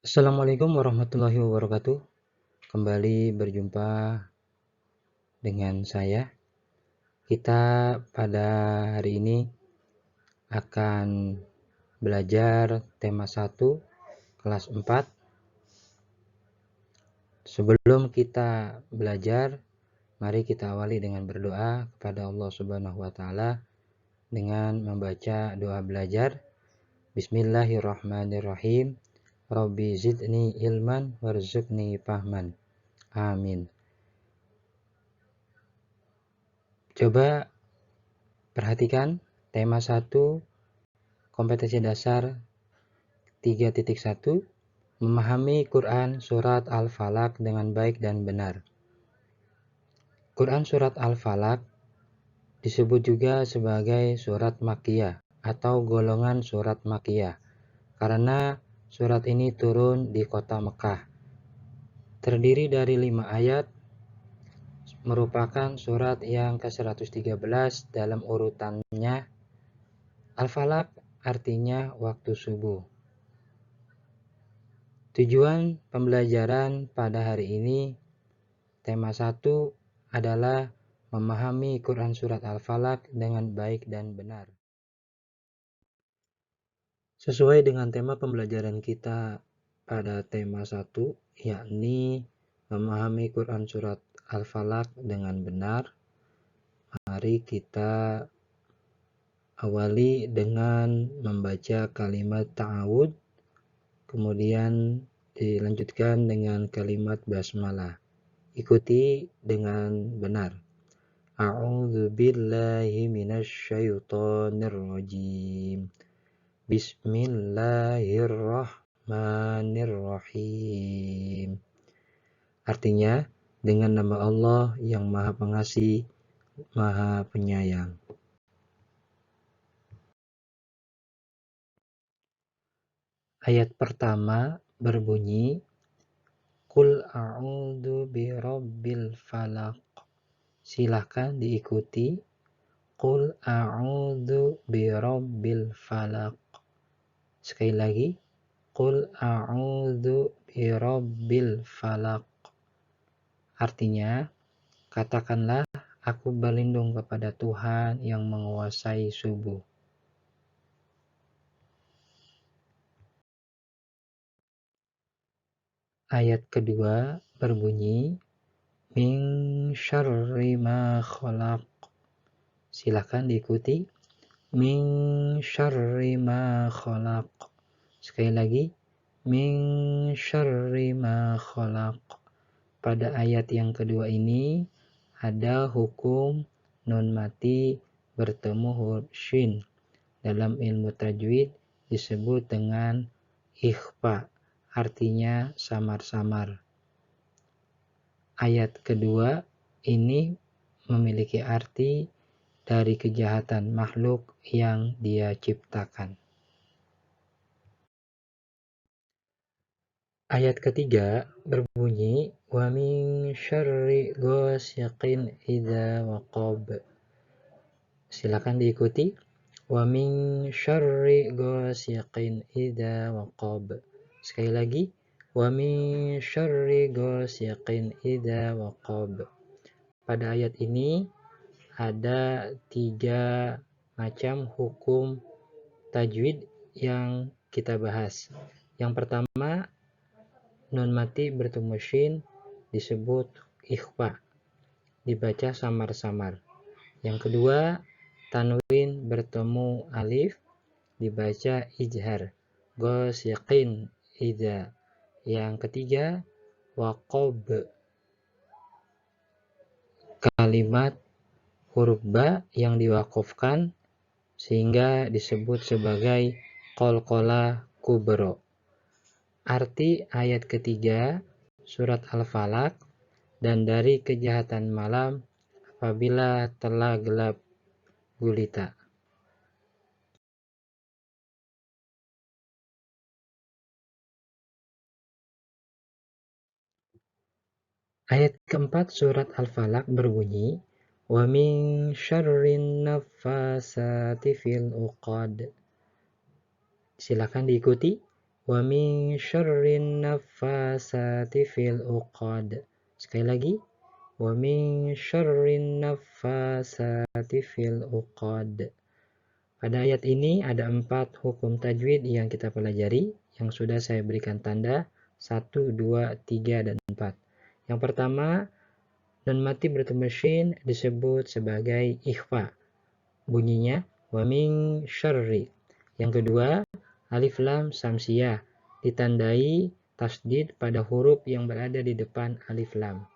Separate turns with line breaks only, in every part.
Assalamualaikum warahmatullahi wabarakatuh. Kembali berjumpa dengan saya. Kita pada hari ini akan belajar tema 1 kelas 4. Sebelum kita belajar, mari kita awali dengan berdoa kepada Allah Subhanahu wa taala dengan membaca doa belajar. Bismillahirrahmanirrahim. Rabbi zidni ilman warzuqni fahman. Amin. Coba perhatikan tema 1 kompetensi dasar 3.1 memahami Quran surat Al-Falaq dengan baik dan benar. Quran surat Al-Falaq disebut juga sebagai surat Makkiyah atau golongan surat Makkiyah karena surat ini turun di kota Mekah. Terdiri dari 5 ayat, merupakan surat yang ke-113 dalam urutannya. Al-Falaq artinya waktu subuh. Tujuan pembelajaran pada hari ini, tema 1 adalah memahami Quran surat Al-Falaq dengan baik dan benar. Sesuai dengan tema pembelajaran kita pada tema 1, yakni memahami Quran surat Al-Falaq dengan benar, mari kita awali dengan membaca kalimat ta'awud, kemudian dilanjutkan dengan kalimat basmalah. Ikuti dengan benar. A'udzu billahi minasyaitonir rajim. Bismillahirrahmanirrahim. Artinya, dengan nama Allah yang Maha Pengasih, Maha Penyayang. Ayat pertama berbunyi Qul a'udzu birabbil falaq. Silakan diikuti. Qul a'udzu birabbil falaq. Sekali lagi. Qul a'udzu birabbil falaq. Artinya, katakanlah aku berlindung kepada Tuhan yang menguasai subuh. Ayat kedua berbunyi min syarri ma khalaq. Silakan diikuti. Min syarri ma khalaq. Sekali lagi. Min syarri ma khalaq. Pada ayat yang kedua ini ada hukum nun mati bertemu huruf shin. Dalam ilmu tajwid disebut dengan ikhfa. Artinya samar-samar. Ayat kedua ini memiliki arti dari kejahatan makhluk yang Dia ciptakan. Ayat ketiga berbunyi wa min syarri ghasiqin idza waqab. Silakan diikuti. Wa min syarri ghasiqin idza waqab. Sekali lagi. Wa min syarri ghasiqin idza waqab. Pada ayat ini ada 3 macam hukum tajwid yang kita bahas. Yang pertama, nun mati bertemu shin disebut ikhfa, dibaca samar-samar. Yang kedua, tanwin bertemu alif dibaca ijhar, ghasiqin idza. Yang ketiga, waqab, kalimat huruf ba yang diwakafkan sehingga disebut sebagai qalqalah kubro. Arti ayat ketiga surat Al-Falaq, dan dari kejahatan malam apabila telah gelap gulita. Ayat keempat surat Al-Falaq berbunyi wa min syarrin naffasati fil uqad. Silakan diikuti. Wa min syarrin naffasati fil uqad. Sekali lagi. Wa min syarrin naffasati fil uqad. Pada ayat ini ada 4 hukum tajwid yang kita pelajari, yang sudah saya berikan tanda 1, 2, 3, dan 4. Yang pertama, nun mati bertemu shin disebut sebagai ikhfa. Bunyinya wa min syarri. Yang kedua, alif lam samsiyah ditandai tasdid pada huruf yang berada di depan alif lam.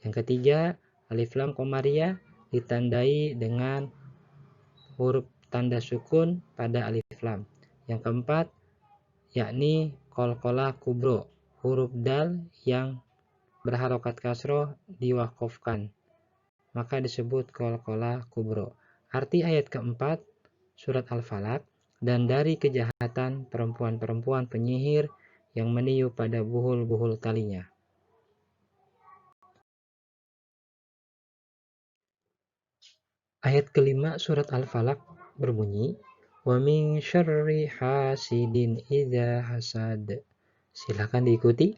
Yang ketiga, alif lam qamariyah ditandai dengan huruf tanda sukun pada alif lam. Yang keempat, yakni qalqalah kubro, huruf dal yang berharokat kasroh diwakofkan, maka disebut qalqalah kubro. Arti ayat keempat surat Al-Falaq, dan dari kejahatan perempuan-perempuan penyihir yang meniup pada buhul-buhul talinya. Ayat kelima surat Al-Falaq berbunyi, wa min syarri hasidin idza hasad. Silakan diikuti.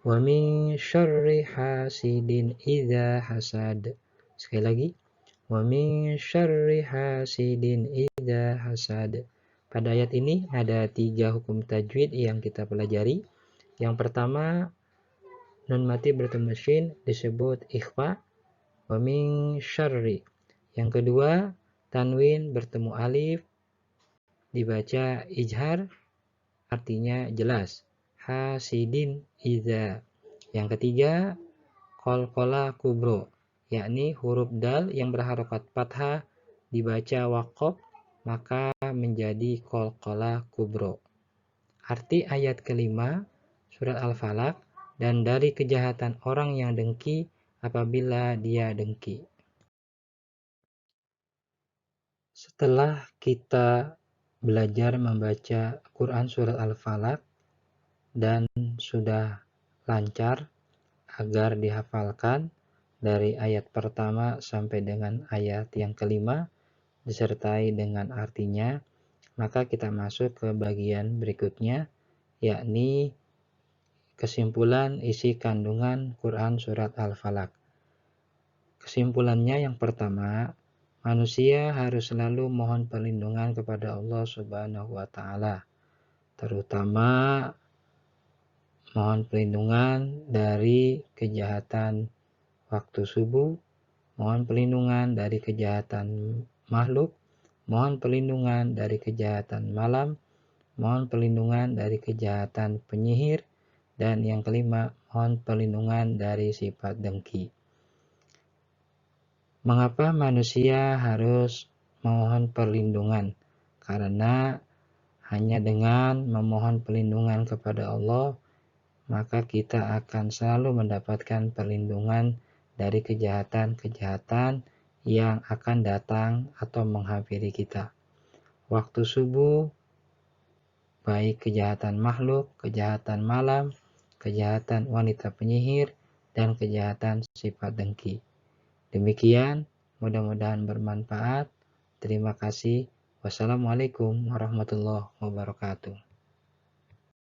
Wa min syarri hasidin idza hasad. Sekali lagi. Wa min syarri hasidin idza hasad. Pada ayat ini ada 3 hukum tajwid yang kita pelajari. Yang pertama, nun mati bertemu shin disebut ikhfa. Wa min syarri. Yang kedua, tanwin bertemu alif dibaca ijhar, artinya jelas. Hasidin idza. Yang ketiga, qalqalah kubro, yakni huruf dal yang berharokat fathah dibaca waqaf, maka menjadi qalqalah kubro. Arti ayat kelima surat Al-Falaq, dan dari kejahatan orang yang dengki apabila dia dengki. Setelah kita belajar membaca Quran surat Al-Falaq dan sudah lancar agar dihafalkan dari ayat pertama sampai dengan ayat yang kelima disertai dengan artinya, maka kita masuk ke bagian berikutnya, yakni kesimpulan isi kandungan Quran surat Al-Falaq. Kesimpulannya yang pertama, manusia harus selalu mohon perlindungan kepada Allah Subhanahu wa Ta'ala, terutama mohon perlindungan dari kejahatan waktu subuh, mohon perlindungan dari kejahatan makhluk, mohon perlindungan dari kejahatan malam, mohon perlindungan dari kejahatan penyihir, dan yang kelima, mohon perlindungan dari sifat dengki. Mengapa manusia harus memohon perlindungan? Karena hanya dengan memohon perlindungan kepada Allah, maka kita akan selalu mendapatkan perlindungan dari kejahatan-kejahatan yang akan datang atau menghampiri kita. Waktu subuh, baik kejahatan makhluk, kejahatan malam, kejahatan wanita penyihir, dan kejahatan sifat dengki. Demikian, mudah-mudahan bermanfaat. Terima kasih. Wassalamualaikum warahmatullahi wabarakatuh.